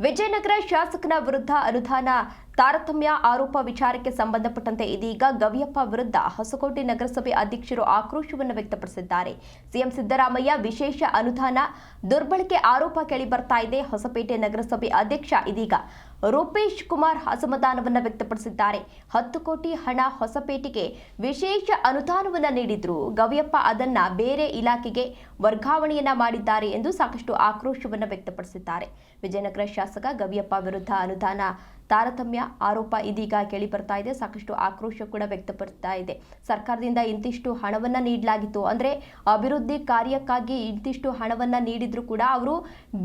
ವಿಜಯನಗರ ಶಾಸಕನ ವಿರುದ್ಧ ಅನುದಾನ ತಾರತಮ್ಯ ಆರೋಪ ವಿಚಾರಕ್ಕೆ ಸಂಬಂಧಪಟ್ಟಂತೆ ಇದೀಗ ಗವಿಯಪ್ಪ ವಿರುದ್ಧ ಹೊಸಕೋಟೆ ನಗರಸಭೆ ಅಧ್ಯಕ್ಷರು ಆಕ್ರೋಶವನ್ನು ವ್ಯಕ್ತಪಡಿಸಿದ್ದಾರೆ. ಸಿಎಂ ಸಿದ್ದರಾಮಯ್ಯ ವಿಶೇಷ ಅನುದಾನ ದುರ್ಬಳಕೆ ಆರೋಪ ಕೇಳಿಬರ್ತಾ ಇದೆ. ಹೊಸಪೇಟೆ ನಗರಸಭೆ ಅಧ್ಯಕ್ಷ ಇದೀಗ ರೂಪೇಶ್ ಕುಮಾರ್ ಅಸಮಾಧಾನವನ್ನು ವ್ಯಕ್ತಪಡಿಸಿದ್ದಾರೆ. 10 ಕೋಟಿ ಹಣ ಹೊಸಪೇಟೆಗೆ ವಿಶೇಷ ಅನುದಾನವನ್ನು ನೀಡಿದ್ರು, ಗವಿಯಪ್ಪ ಅದನ್ನ ಬೇರೆ ಇಲಾಖೆಗೆ ವರ್ಗಾವಣೆಯನ್ನ ಮಾಡಿದ್ದಾರೆ ಎಂದು ಸಾಕಷ್ಟು ಆಕ್ರೋಶವನ್ನು ವ್ಯಕ್ತಪಡಿಸಿದ್ದಾರೆ. ವಿಜಯನಗರ ಶಾಸಕ ಗವಿಯಪ್ಪ ವಿರುದ್ಧ ಅನುದಾನ ತಾರತಮ್ಯ ಆರೋಪ ಇದೀಗ ಕೇಳಿ ಬರ್ತಾ ಇದೆ. ಸಾಕಷ್ಟು ಆಕ್ರೋಶ ಕೂಡ ವ್ಯಕ್ತಪಡ್ತಾ ಇದೆ. ಸರ್ಕಾರದಿಂದ ಇಂತಿಷ್ಟು ಹಣವನ್ನ ನೀಡಲಾಗಿತ್ತು, ಅಂದ್ರೆ ಅಭಿವೃದ್ಧಿ ಕಾರ್ಯಕ್ಕಾಗಿ ಇಂತಿಷ್ಟು ಹಣವನ್ನ ನೀಡಿದ್ರು ಕೂಡ ಅವರು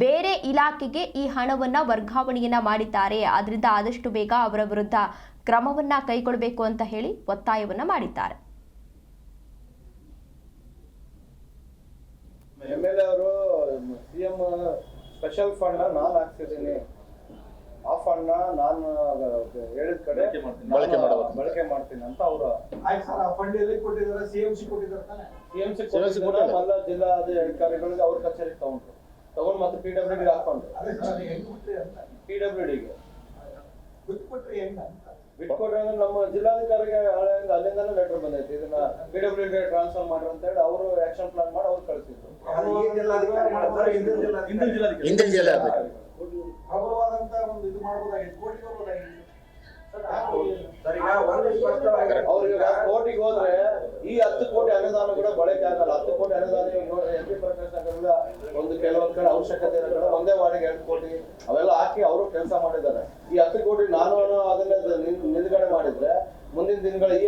ಬೇರೆ ಇಲಾಖೆಗೆ ಈ ಹಣವನ್ನ ವರ್ಗಾವಣೆಯನ್ನ ಮಾಡಿದ್ದಾರೆ. ಆದ್ರಿಂದ ಆದಷ್ಟು ಬೇಗ ಅವರ ವಿರುದ್ಧ ಕ್ರಮವನ್ನ ಕೈಗೊಳ್ಳಬೇಕು ಅಂತ ಹೇಳಿ ಒತ್ತಾಯವನ್ನ ಮಾಡಿದ್ದಾರೆ. ಎಂಎಲ್ಎ ಅವರು ಸಿಎಂ ಸ್ಪೆಷಲ್ ಫಂಡ್ ನಾನು ಹಾಕ್ತಿದ್ದೀನಿ, ಆ ಫಂಡ್ ನಾನು ಹೇಳಿದ ಕಡೆ ಬಳಕೆ ಮಾಡ್ತೀನಿ ಅಂತ ಅವರು ಫಂಡ್ ಎಲ್ಲಿ ಕೊಟ್ಟಿದ್ದಾರೆ? ಸಿಎಂಸಿ ಕೊಟ್ಟಿದ್ದಾರೆ ತಾನೆ? ಸಿಎಂಸಿ ಎಲ್ಲ ಜಿಲ್ಲಾ ಅಧಿಕಾರಿಗಳಿಗೆ ಅವ್ರ ಕಚೇರಿಗೆ ತಗೊಂಡು ಮತ್ತೆ PWD ಹಾಕೊಂಡು PWDಗೆ ಬಿಟ್ಕೊಟ್ರೆ ಅಂದ್ರೆ ನಮ್ಮ ಜಿಲ್ಲಾಧಿಕಾರಿಗೆ ಅಲ್ಲಿಂದಾನೇ ಲೆಟರ್ ಬಂದೈತಿ, ಇದನ್ನ PWD ಟ್ರಾನ್ಸ್ಫರ್ ಮಾಡ್ರಿ ಅಂತ ಹೇಳಿ ಅವರು ಆಕ್ಷನ್ ಪ್ಲಾನ್ ಮಾಡಿ ಅವ್ರು ಕಳಿಸಿದ್ರು. ಪ್ರಬಲವಾದಂತ ಒಂದು ಇದು ಮಾಡಬಹುದಾಗಿದೆ, ಕೋರ್ಟಿಗೆ ಹೋಗಬಹುದಾಗಿದೆ. ಅವ್ರಿಗೆ ಕೋರ್ಟಿಗೆ ಹೋದ್ರೆ ಈ 10 ಕೋಟಿ ಅನುದಾನ ಕೂಡ ಬಳಕೆ ಆಗಲ್ಲ. 10 ಕೋಟಿ ಅನುದಾನ ನೋಡ್ರಿ, MP ಪ್ರಕಾಶ್ ನಗರದ ಒಂದು ಕೆಲವೊಂದ್ ಕಡೆ ಅವಶ್ಯಕತೆ ಇರೋ ಕಡೆ ಒಂದೇ ವಾರ್ಡಿಗೆ 2 ಕೋಟಿ ಅವೆಲ್ಲ ಹಾಕಿ ಅವರು ಕೆಲಸ ಮಾಡಿದ್ದಾರೆ. ಈ 10 ಕೋಟಿ ನಾನು ಅದನ್ನ ನಿಲುಗಡೆ ಮಾಡಿದ್ರೆ ಮುಂದಿನ ದಿನಗಳ ಈ